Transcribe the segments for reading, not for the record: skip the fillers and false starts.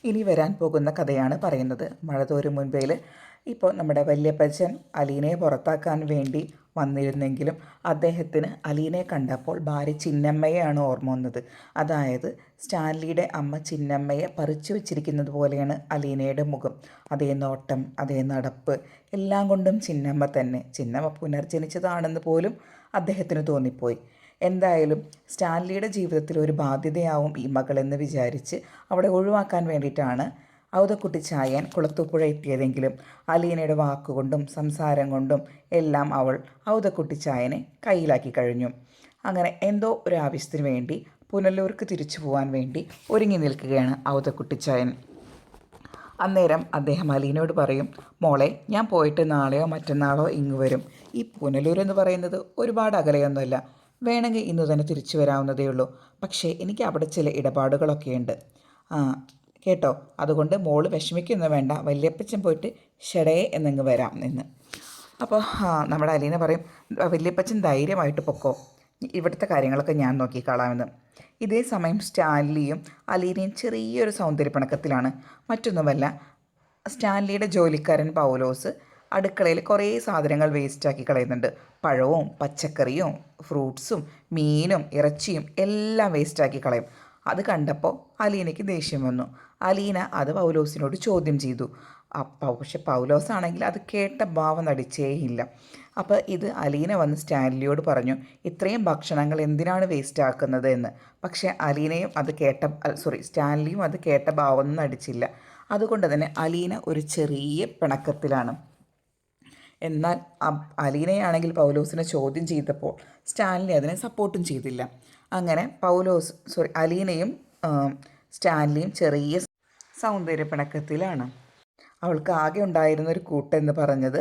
ഇനി വരാൻ പോകുന്ന കഥയാണ് പറയുന്നത്. മഴ തോരും മുൻപേൽ ഇപ്പോൾ നമ്മുടെ വല്യപ്പച്ചൻ അലീനയെ പുറത്താക്കാൻ വേണ്ടി വന്നിരുന്നെങ്കിലും അദ്ദേഹത്തിന് അലീനയെ കണ്ടപ്പോൾ ഭാര്യ ചിന്നമ്മയെയാണ് ഓർമ്മ വന്നത്. അതായത് സ്റ്റാൻലിയുടെ അമ്മ ചിന്നമ്മയെ പറിച്ചു വച്ചിരിക്കുന്നത് പോലെയാണ് അലീനയുടെ മുഖം. അതേ നോട്ടം, അതേ നടപ്പ്, എല്ലാം കൊണ്ടും ചിന്നമ്മ തന്നെ. ചിന്നമ്മ പുനർജനിച്ചതാണെന്ന് പോലും അദ്ദേഹത്തിന് തോന്നിപ്പോയി. എന്തായാലും സ്റ്റാൻലിയുടെ ജീവിതത്തിൽ ഒരു ബാധ്യതയാവും ഈ മകളെന്ന് വിചാരിച്ച് അവിടെ ഒഴിവാക്കാൻ വേണ്ടിയിട്ടാണ് ഔതക്കുട്ടി ചായാൻ കുളത്തൂപ്പുഴ എത്തിയതെങ്കിലും അലീനയുടെ വാക്കുകൊണ്ടും സംസാരം കൊണ്ടും എല്ലാം അവൾ ഔതക്കുട്ടി ചായനെ കയ്യിലാക്കി കഴിഞ്ഞു. അങ്ങനെ എന്തോ ഒരു ആവശ്യത്തിന് വേണ്ടി പുനലൂർക്ക് തിരിച്ചു പോകാൻ വേണ്ടി ഒരുങ്ങി നിൽക്കുകയാണ് ഔതക്കുട്ടിച്ചായൻ. അന്നേരം അദ്ദേഹം അലീനയോട് പറയും, മോളെ, ഞാൻ പോയിട്ട് നാളെയോ മറ്റന്നാളോ ഇങ്ങ് വരും. ഈ പുനലൂർ എന്ന് പറയുന്നത് ഒരുപാട് അകലെയൊന്നുമല്ല, വേണമെങ്കിൽ ഇന്ന് തന്നെ തിരിച്ചു വരാവുന്നതേ ഉള്ളൂ. പക്ഷേ എനിക്ക് അവിടെ ചില ഇടപാടുകളൊക്കെയുണ്ട് കേട്ടോ. അതുകൊണ്ട് മോള് വിഷമിക്കൊന്നും വേണ്ട, വല്യപ്പച്ചൻ പോയിട്ട് ഷടേ എന്നങ്ങ് വരാം എന്ന്. അപ്പോൾ നമ്മുടെ അലീന പറയും, വല്യപ്പച്ചൻ ധൈര്യമായിട്ട് പൊക്കോ, ഇവിടുത്തെ കാര്യങ്ങളൊക്കെ ഞാൻ നോക്കിക്കാളാമെന്ന്. ഇതേ സമയം സ്റ്റാൻലിയും അലീനയും ചെറിയൊരു സൗന്ദര്യപ്പിണക്കത്തിലാണ്. മറ്റൊന്നുമല്ല, സ്റ്റാൻലിയുടെ ജോലിക്കാരൻ പൗലോസ് അടുക്കളയിൽ കുറേ സാധനങ്ങൾ വേസ്റ്റാക്കി കളയുന്നുണ്ട്. പഴവും പച്ചക്കറിയും ഫ്രൂട്ട്സും മീനും ഇറച്ചിയും എല്ലാം വേസ്റ്റാക്കി കളയും. അത് കണ്ടപ്പോൾ അലീനയ്ക്ക് ദേഷ്യം വന്നു. അലീന അത് പൗലോസിനോട് ചോദ്യം ചെയ്തു. പക്ഷെ പൗലോസ് ആണെങ്കിൽ അത് കേട്ട ഭാവം നടിച്ചേയില്ല. അപ്പോൾ ഇത് അലീന വന്ന് സ്റ്റാൻലിയോട് പറഞ്ഞു, ഇത്രയും ഭക്ഷണങ്ങൾ എന്തിനാണ് വേസ്റ്റ് ആക്കുന്നത് എന്ന്. പക്ഷേ അലീനയും അത് സ്റ്റാൻലിയും അത് കേട്ട ഭാവം നടിച്ചില്ല. അതുകൊണ്ട് തന്നെ അലീന ഒരു ചെറിയ പിണക്കത്തിലാണ്. എന്നാൽ അലീനയാണെങ്കിൽ പൗലോസിനെ ചോദ്യം ചെയ്തപ്പോൾ സ്റ്റാൻലി അതിനെ സപ്പോർട്ടും ചെയ്തില്ല. അങ്ങനെ അലീനയും സ്റ്റാൻലിയും ചെറിയ സൗന്ദര്യപ്പിണക്കത്തിലാണ്. അവൾക്ക് ആകെ ഉണ്ടായിരുന്നൊരു കൂട്ടെന്ന് പറഞ്ഞത്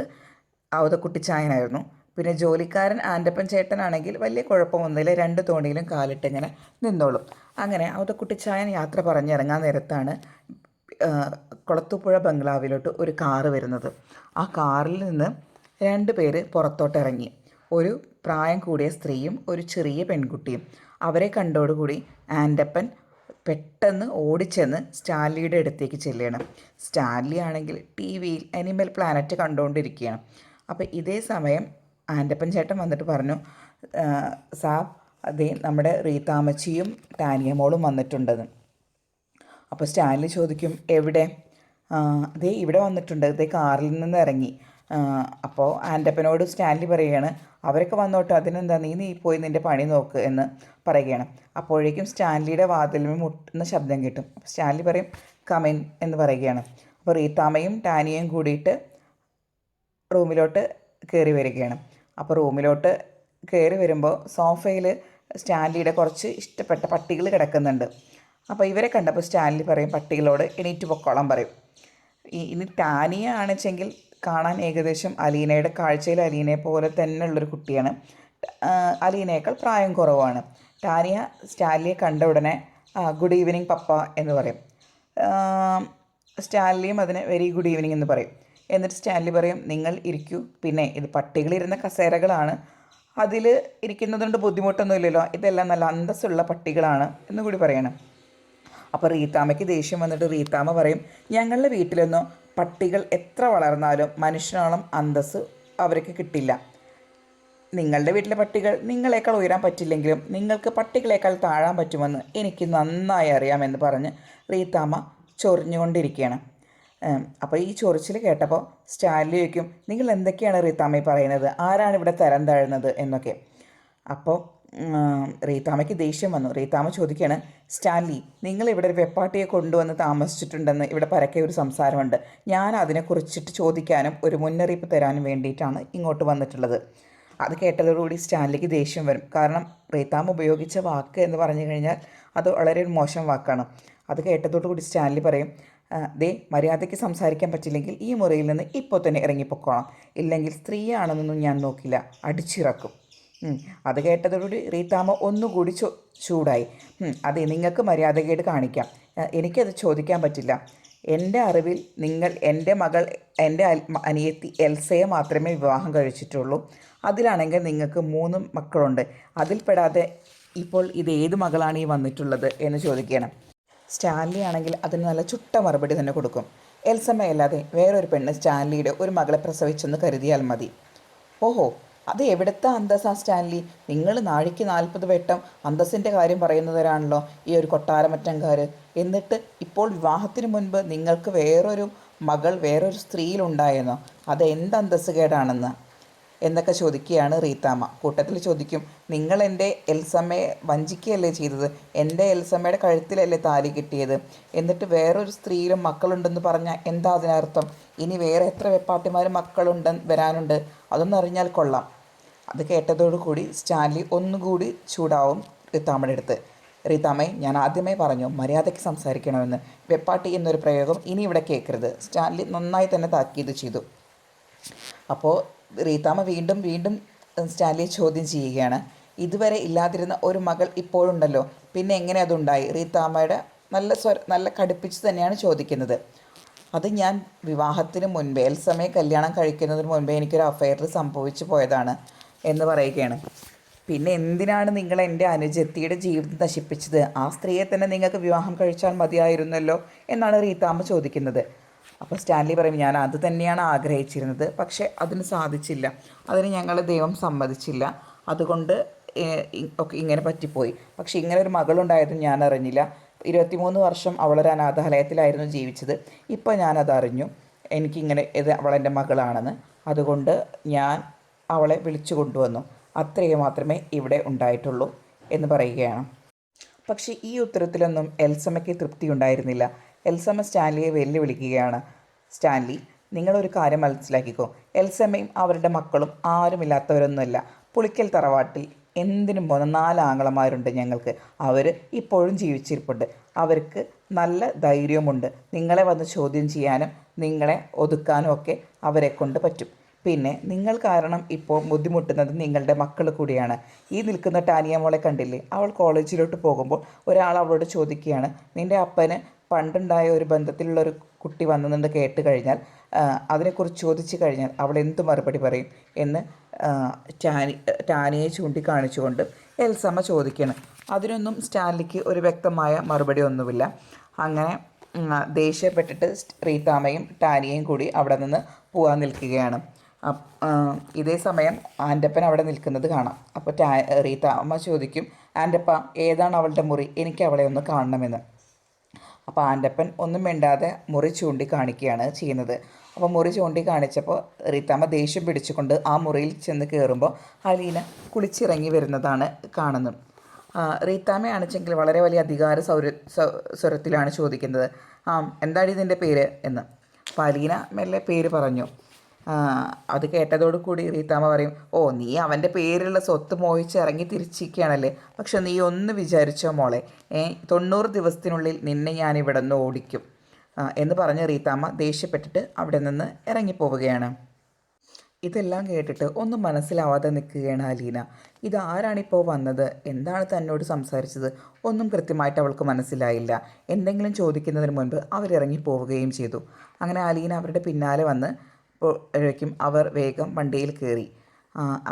ഔതക്കുട്ടിച്ചായനായിരുന്നു. പിന്നെ ജോലിക്കാരൻ ആൻ്റപ്പൻ ചേട്ടനാണെങ്കിൽ വലിയ കുഴപ്പമൊന്നുമില്ല, 2 തോണിയിലും കാലിട്ടിങ്ങനെ നിന്നോളും. അങ്ങനെ ഔതക്കുട്ടിച്ചായൻ യാത്ര പറഞ്ഞിറങ്ങാൻ നേരത്താണ് കുളത്തൂപ്പുഴ ബംഗ്ലാവിലോട്ട് ഒരു കാറ് വരുന്നത്. ആ കാറിൽ നിന്ന് 2 പേര് പുറത്തോട്ടിറങ്ങി. ഒരു പ്രായം കൂടിയ സ്ത്രീയും ഒരു ചെറിയ പെൺകുട്ടിയും. അവരെ കണ്ടോടുകൂടി ആൻ്റപ്പൻ പെട്ടെന്ന് ഓടിച്ചെന്ന് സ്റ്റാൻലിയുടെ അടുത്തേക്ക് ചെല്ലുകയാണ്. സ്റ്റാൻലി ആണെങ്കിൽ ടി വിയിൽ അനിമൽ പ്ലാനറ്റ് കണ്ടുകൊണ്ടിരിക്കുകയാണ്. അപ്പോൾ ഇതേ സമയം ആൻ്റപ്പൻ ചേട്ടൻ വന്നിട്ട് പറഞ്ഞു, സാബ്, അതേ നമ്മുടെ റീതാമച്ചിയും ടാനിയമോളും വന്നിട്ടുണ്ടെന്ന്. അപ്പോൾ സ്റ്റാൻലി ചോദിക്കും, എവിടെ? അതേ ഇവിടെ വന്നിട്ടുണ്ട്, അതേ കാറിൽ നിന്ന് ഇറങ്ങി. അപ്പോൾ ആൻ്റപ്പനോട് സ്റ്റാൻലി പറയുകയാണ്, അവരൊക്കെ വന്നോട്ടെ, അതിനെന്താ, നീ പോയി നിൻ്റെ പണി നോക്ക് എന്ന് പറയുകയാണ്. അപ്പോഴേക്കും സ്റ്റാൻലിയുടെ വാതിലിൽ മുട്ടുന്ന ശബ്ദം കിട്ടും. അപ്പോൾ സ്റ്റാൻലി പറയും, കമിൻ എന്ന് പറയുകയാണ്. അപ്പോൾ റീതാമയും ടാനിയയും കൂടിയിട്ട് റൂമിലോട്ട് കയറി വരികയാണ്. അപ്പോൾ റൂമിലോട്ട് കയറി വരുമ്പോൾ സോഫയിൽ സ്റ്റാൻലിയുടെ കുറച്ച് ഇഷ്ടപ്പെട്ട പട്ടികൾ കിടക്കുന്നുണ്ട്. അപ്പോൾ ഇവരെ കണ്ടപ്പോൾ സ്റ്റാൻലി പറയും, പട്ടികളോട് എണീറ്റ് പൊക്കോളാൻ പറയും. ഇനി ടാനിയ ആണെച്ചെങ്കിൽ കാണാൻ ഏകദേശം അലീനയുടെ കാഴ്ചയിൽ അലീനയെ പോലെ തന്നെ ഉള്ളൊരു കുട്ടിയാണ്. അലീനയേക്കാൾ പ്രായം കുറവാണ്. ടാനിയ സ്റ്റാൻലിയെ കണ്ട ഉടനെ ഗുഡ് ഈവനിങ് പപ്പ എന്ന് പറയും. സ്റ്റാൻലിയും അതിന് വെരി ഗുഡ് ഈവനിങ് എന്ന് പറയും. എന്നിട്ട് സ്റ്റാൻലി പറയും, നിങ്ങൾ ഇരിക്കൂ. പിന്നെ ഇത് പട്ടികളിരുന്ന കസേരകളാണ്, അതിൽ ഇരിക്കുന്നതുകൊണ്ട് ബുദ്ധിമുട്ടൊന്നുമില്ലല്ലോ, ഇതെല്ലാം നല്ല അന്തസ്സുള്ള പട്ടികളാണ് എന്ന് കൂടി പറയണം. അപ്പോൾ റീതാമയ്ക്ക് ദേഷ്യം വന്നിട്ട് റീതാമ പറയും, ഞങ്ങളുടെ വീട്ടിലൊന്നും പട്ടികൾ എത്ര വളർന്നാലും മനുഷ്യനോളം അന്തസ്സ് അവർക്ക് കിട്ടില്ല. നിങ്ങളുടെ വീട്ടിലെ പട്ടികൾ നിങ്ങളെക്കാൾ ഉയരാൻ പറ്റില്ലെങ്കിലും നിങ്ങൾക്ക് പട്ടികളെക്കാൾ താഴാൻ പറ്റുമെന്ന് എനിക്ക് നന്നായി അറിയാമെന്ന് പറഞ്ഞ് റീതാമ ചൊറിഞ്ഞുകൊണ്ടിരിക്കുകയാണ്. അപ്പോൾ ഈ ചൊറിച്ചിൽ കേട്ടപ്പോൾ സ്റ്റാൻലി ചോദിക്കും, നിങ്ങൾ എന്തൊക്കെയാണ് റീതാമ പറയുന്നത്? ആരാണ് ഇവിടെ തരം താഴുന്നത് എന്നൊക്കെ. അപ്പോൾ റീതാമയ്ക്ക് ദേഷ്യം വന്നു. റീതാമ ചോദിക്കുകയാണ്, സ്റ്റാൻലി, നിങ്ങൾ ഇവിടെ ഒരു വെപ്പാട്ടിയെ കൊണ്ടുവന്ന് താമസിച്ചിട്ടുണ്ടെന്ന് ഇവിടെ പരക്കെ ഒരു സംസാരമുണ്ട്. ഞാൻ അതിനെക്കുറിച്ചിട്ട് ചോദിക്കാനും ഒരു മുന്നറിയിപ്പ് തരാനും വേണ്ടിയിട്ടാണ് ഇങ്ങോട്ട് വന്നിട്ടുള്ളത്. അത് കേട്ടതോടുകൂടി സ്റ്റാൻലിക്ക് ദേഷ്യം വരും. കാരണം റീതാമ ഉപയോഗിച്ച വാക്ക് എന്ന് പറഞ്ഞു കഴിഞ്ഞാൽ അത് വളരെ ഒരു മോശം വാക്കാണ്. അത് കേട്ടതോടുകൂടി സ്റ്റാൻലി പറയും, മര്യാദയ്ക്ക് സംസാരിക്കാൻ പറ്റില്ലെങ്കിൽ ഈ മുറിയിൽ നിന്ന് ഇപ്പോൾ തന്നെ ഇറങ്ങിപ്പോക്കോളാം, ഇല്ലെങ്കിൽ സ്ത്രീയാണെന്നൊന്നും ഞാൻ നോക്കില്ല, അടിച്ചിറക്കും. അത് കേട്ടതോടുകൂടി റീതാമ ഒന്നുകൂടി ചൂടായി. അതെ, നിങ്ങൾക്ക് മര്യാദകേട് കാണിക്കാം, എനിക്കത് ചോദിക്കാൻ പറ്റില്ല. എൻ്റെ അറിവിൽ നിങ്ങൾ എൻ്റെ അനിയത്തി എൽസയെ മാത്രമേ വിവാഹം കഴിച്ചിട്ടുള്ളൂ. അതിലാണെങ്കിൽ നിങ്ങൾക്ക് 3 മക്കളുണ്ട്. അതിൽപ്പെടാതെ ഇപ്പോൾ ഇത് ഏത് മകളാണ് ഈ വന്നിട്ടുള്ളത് എന്ന് ചോദിക്കണം. സ്റ്റാൻലി ആണെങ്കിൽ അതിന് നല്ല ചുട്ട മറുപടി തന്നെ കൊടുക്കും. എൽസമ്മയല്ലാതെ വേറൊരു പെണ്ണ് സ്റ്റാൻലിയുടെ ഒരു മകളെ പ്രസവിച്ചെന്ന് കരുതിയാൽ മതി. ഓഹോ, അത് എവിടുത്തെ അന്തസ്സാ സ്റ്റാൻലി? നിങ്ങൾ നാഴിക്ക് 40 വട്ടം അന്തസ്സിൻ്റെ കാര്യം പറയുന്നവരാണല്ലോ ഈ ഒരു കൊട്ടാരമറ്റംകാർ. എന്നിട്ട് ഇപ്പോൾ വിവാഹത്തിന് മുൻപ് നിങ്ങൾക്ക് വേറൊരു മകൾ വേറൊരു സ്ത്രീയിലുണ്ടായെന്നോ? അത് എന്ത് അന്തസ്സ് കേടാണെന്ന് എന്നൊക്കെ ചോദിക്കുകയാണ് റീത്താമ്മ. കൂട്ടത്തിൽ ചോദിക്കും, നിങ്ങൾ എൻ്റെ എൽസമ്മയെ വഞ്ചിക്കുകയല്ലേ ചെയ്തത്? എൻ്റെ എൽസമ്മയുടെ കഴുത്തിലല്ലേ താലി കിട്ടിയത്? എന്നിട്ട് വേറൊരു സ്ത്രീയിലും മക്കളുണ്ടെന്ന് പറഞ്ഞാൽ എന്താ അതിനർത്ഥം? ഇനി വേറെ എത്ര വെപ്പാട്ടിമാരും വരാനുണ്ട്? അതൊന്നും അറിഞ്ഞാൽ കൊള്ളാം. അത് കേട്ടതോടുകൂടി സ്റ്റാൻലി ഒന്നുകൂടി ചൂടാവും റീത്താമ്മയുടെ അടുത്ത്. റീത്താമ്മയെ, ഞാൻ ആദ്യമേ പറഞ്ഞു മര്യാദയ്ക്ക് സംസാരിക്കണമെന്ന്. വെപ്പാട്ടി എന്നൊരു പ്രയോഗം ഇനി ഇവിടെ കേൾക്കരുത്. സ്റ്റാൻലി നന്നായി തന്നെ താക്കീത് ചെയ്തു. അപ്പോൾ റീത്താമ്മ വീണ്ടും വീണ്ടും സ്റ്റാൻലിയെ ചോദ്യം ചെയ്യുകയാണ്. ഇതുവരെ ഇല്ലാതിരുന്ന ഒരു മകൾ ഇപ്പോഴുണ്ടല്ലോ, പിന്നെ എങ്ങനെ അതുണ്ടായി? റീത്താമ്മയുടെ നല്ല കടുപ്പിച്ച് തന്നെയാണ് ചോദിക്കുന്നത്. അത് ഞാൻ വിവാഹത്തിന് മുൻപേ എൽസമ്മയെ കല്യാണം കഴിക്കുന്നതിന് മുൻപേ എനിക്കൊരു അഫെയർ സംഭവിച്ചു പോയതാണ് എന്ന് പറയുകയാണ്. പിന്നെ എന്തിനാണ് നിങ്ങൾ എൻ്റെ അനുജത്തിയുടെ ജീവിതം നശിപ്പിച്ചത്? ആ സ്ത്രീയെ തന്നെ നിങ്ങൾക്ക് വിവാഹം കഴിച്ചാൽ മതിയായിരുന്നല്ലോ എന്നാണ് റീത്താമ്മ ചോദിക്കുന്നത്. അപ്പോൾ സ്റ്റാൻലി പറയും, ഞാൻ അത് തന്നെയാണ് ആഗ്രഹിച്ചിരുന്നത്, പക്ഷേ അതിന് സാധിച്ചില്ല. അതിന് ഞങ്ങൾ ദൈവം സമ്മതിച്ചില്ല. അതുകൊണ്ട് ഒക്കെ ഇങ്ങനെ പറ്റിപ്പോയി. പക്ഷേ ഇങ്ങനെ ഒരു മകളുണ്ടായതും ഞാൻ അറിഞ്ഞില്ല. 23 വർഷം അവളൊരു അനാഥാലയത്തിലായിരുന്നു ജീവിച്ചത്. ഇപ്പോൾ ഞാനതറിഞ്ഞു, എനിക്കിങ്ങനെ അവളെൻ്റെ മകളാണെന്ന്. അതുകൊണ്ട് ഞാൻ അവളെ വിളിച്ചു കൊണ്ടുവന്നു. അത്രയും മാത്രമേ ഇവിടെ ഉണ്ടായിട്ടുള്ളൂ എന്ന് പറയുകയാണ്. പക്ഷേ ഈ ഉത്തരത്തിലൊന്നും എൽസമ്മയ്ക്ക് തൃപ്തി ഉണ്ടായിരുന്നില്ല. എൽസമ്മ സ്റ്റാൻലിയെ വെല്ലുവിളിക്കുകയാണ്. സ്റ്റാൻലി, നിങ്ങളൊരു കാര്യം മനസ്സിലാക്കിക്കോ. എൽസമ്മയും അവരുടെ മക്കളും ആരുമില്ലാത്തവരൊന്നുമല്ല. പുളിക്കൽ തറവാട്ടിൽ എന്തിനും പോകുന്ന 4 ആങ്ങളമാരുണ്ട് ഞങ്ങൾക്ക്. അവർ ഇപ്പോഴും ജീവിച്ചിരിപ്പുണ്ട്. അവർക്ക് നല്ല ധൈര്യമുണ്ട്. നിങ്ങളെ വന്ന് ചോദ്യം ചെയ്യാനും നിങ്ങളെ ഒതുക്കാനും ഒക്കെ അവരെ കൊണ്ട് പറ്റും. പിന്നെ നിങ്ങൾ കാരണം ഇപ്പോൾ ബുദ്ധിമുട്ടുന്നത് നിങ്ങളുടെ മക്കൾ കൂടിയാണ്. ഈ നിൽക്കുന്ന ടാനിയ മോളെ കണ്ടില്ലേ? അവൾ കോളേജിലോട്ട് പോകുമ്പോൾ ഒരാൾ അവളോട് ചോദിക്കുകയാണ്, നിൻ്റെ അപ്പന് പണ്ടുണ്ടായ ഒരു ബന്ധത്തിലുള്ളൊരു കുട്ടി വന്നെന്ന് കേട്ട് കഴിഞ്ഞാൽ അതിനെക്കുറിച്ച് ചോദിച്ചു കഴിഞ്ഞാൽ അവൾ എന്ത് മറുപടി പറയും എന്ന് ടാനിയെ ചൂണ്ടിക്കാണിച്ചുകൊണ്ട് എൽസമ്മ ചോദിക്കുകയാണ്. അതിനൊന്നും സ്റ്റാൻലിക്ക് ഒരു വ്യക്തമായ മറുപടി ഒന്നുമില്ല. അങ്ങനെ ദേഷ്യപ്പെട്ടിട്ട് റീത്താമ്മയും ടാനിയയും കൂടി അവിടെ നിന്ന് പോകാൻ നിൽക്കുകയാണ്. ഇതേ സമയം ആൻ്റപ്പൻ അവിടെ നിൽക്കുന്നത് കാണാം. അപ്പോൾ റീത്താമ്മ ചോദിക്കും, ആൻ്റപ്പ, ഏതാണ് അവളുടെ മുറി? എനിക്ക് അവളെ ഒന്ന് കാണണമെന്ന്. അപ്പോൾ ആൻ്റപ്പൻ ഒന്നും മിണ്ടാതെ മുറി ചൂണ്ടി കാണിക്കുകയാണ് ചെയ്യുന്നത്. അപ്പോൾ മുറി ചൂണ്ടി കാണിച്ചപ്പോൾ റീത്താമ്മ ദേഷ്യം പിടിച്ചുകൊണ്ട് ആ മുറിയിൽ ചെന്ന് കയറുമ്പോൾ അലീന കുളിച്ചിറങ്ങി വരുന്നതാണ് കാണുന്നത്. റീത്താമ്മയാണെച്ചെങ്കിൽ വളരെ വലിയ അധികാര സ്വരത്തിലാണ് ചോദിക്കുന്നത്, എന്താണ് ഇതിൻ്റെ പേര് എന്ന്. അപ്പോൾ അലീന മെല്ലെ പേര് പറഞ്ഞു. അത് കേട്ടതോടുകൂടി റീത്താമ്മ പറയും, ഓ, നീ അവൻ്റെ പേരിലുള്ള സ്വത്ത് മോഹിച്ച് ഇറങ്ങി തിരിച്ചിരിക്കുകയാണല്ലേ. പക്ഷെ നീ ഒന്ന് വിചാരിച്ചോ മോളെ, 90 ദിവസത്തിനുള്ളിൽ നിന്നെ ഞാൻ ഇവിടെ നിന്ന് ഓടിക്കും എന്ന് പറഞ്ഞ് റീത്താമ്മ ദേഷ്യപ്പെട്ടിട്ട് അവിടെ നിന്ന് ഇറങ്ങിപ്പോവുകയാണ്. ഇതെല്ലാം കേട്ടിട്ട് ഒന്നും മനസ്സിലാവാതെ നിൽക്കുകയാണ് അലീന. ഇതാരാണിപ്പോൾ വന്നത്? എന്താണ് തന്നോട് സംസാരിച്ചത്? ഒന്നും കൃത്യമായിട്ട് അവൾക്ക് മനസ്സിലായില്ല. എന്തെങ്കിലും ചോദിക്കുന്നതിന് മുൻപ് അവരിറങ്ങി പോവുകയും ചെയ്തു. അങ്ങനെ അലീന അവരുടെ പിന്നാലെ വന്ന് പ്പോഴേക്കും അവർ വേഗം വണ്ടിയിൽ കയറി.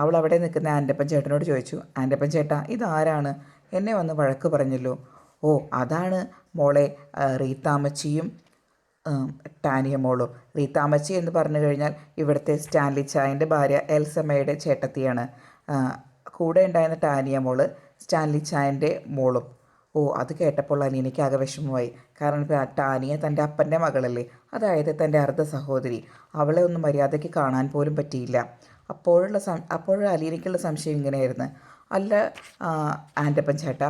അവൾ അവിടെ നിൽക്കുന്ന ആൻ്റപ്പൻ ചേട്ടനോട് ചോദിച്ചു, ആൻ്റപ്പൻ ചേട്ടാ, ഇതാരാണ്? എന്നെ വന്ന് വഴക്ക് പറഞ്ഞല്ലോ. ഓ, അതാണ് മോളെ റീത്താമ്മച്ചിയും ടാനിയ മോളും. റീത്താമ്മച്ചി എന്ന് പറഞ്ഞു കഴിഞ്ഞാൽ ഇവിടുത്തെ സ്റ്റാൻലി ചായൻ്റെ ഭാര്യ എൽസമ്മയുടെ ചേട്ടത്തിയാണ്. കൂടെ ഉണ്ടായിരുന്ന ടാനിയ മോള് സ്റ്റാൻലി ചായൻ്റെ മോളും. ഓ, അത് കേട്ടപ്പോൾ അലീനയ്ക്ക് ആകെ വിഷമമായി. കാരണം ടാനിയ തൻ്റെ അപ്പൻ്റെ മകളല്ലേ, അതായത് തൻ്റെ അർദ്ധ സഹോദരി. അവളെ ഒന്നും മര്യാദയ്ക്ക് കാണാൻ പോലും പറ്റിയില്ല. അപ്പോഴുള്ള അലീനയ്ക്കുള്ള സംശയം ഇങ്ങനെയായിരുന്നു, അല്ല ആൻ്റപ്പൻ ചേട്ടാ,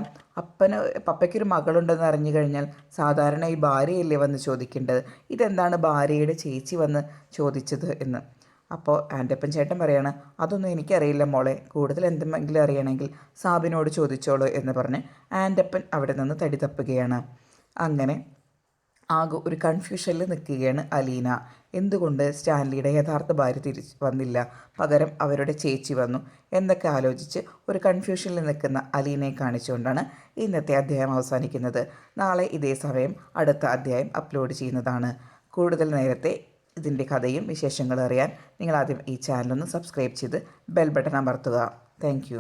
പപ്പയ്ക്കൊരു മകളുണ്ടെന്ന് അറിഞ്ഞു കഴിഞ്ഞാൽ സാധാരണ ഈ ഭാര്യയല്ലേ വന്ന് ചോദിക്കേണ്ടത്? ഇതെന്താണ് ഭാര്യയുടെ ചേച്ചി വന്ന് ചോദിച്ചത് എന്ന്. അപ്പോൾ ആൻ്റപ്പൻ ചേട്ടൻ പറയാണ്, അതൊന്നും എനിക്കറിയില്ല മോളെ, കൂടുതൽ എന്തെങ്കിലും അറിയണമെങ്കിൽ സാബിനോട് ചോദിച്ചോളൂ എന്ന് പറഞ്ഞ് ആൻ്റപ്പൻ അവിടെ നിന്ന് തടി തപ്പുകയാണ്. അങ്ങനെ ആകെ ഒരു കൺഫ്യൂഷനിൽ നിൽക്കുകയാണ് അലീന. എന്തുകൊണ്ട് സ്റ്റാൻലിയുടെ യഥാർത്ഥ ഭാര്യ തിരിച്ച് വന്നില്ല, പകരം അവരുടെ ചേച്ചി വന്നു എന്നൊക്കെ ആലോചിച്ച് ഒരു കൺഫ്യൂഷനിൽ നിൽക്കുന്ന അലീനയെ കാണിച്ചുകൊണ്ടാണ് ഇന്നത്തെ അധ്യായം അവസാനിക്കുന്നത്. നാളെ ഇതേ സമയം അടുത്ത അധ്യായം അപ്ലോഡ് ചെയ്യുന്നതാണ്. കൂടുതൽ നേരത്തെ ഇതിൻ്റെ കഥയും വിശേഷങ്ങളും അറിയാൻ നിങ്ങളാദ്യം ഈ ചാനലൊന്ന് സബ്സ്ക്രൈബ് ചെയ്ത് ബെൽ ബട്ടൺ അമർത്തുക. താങ്ക്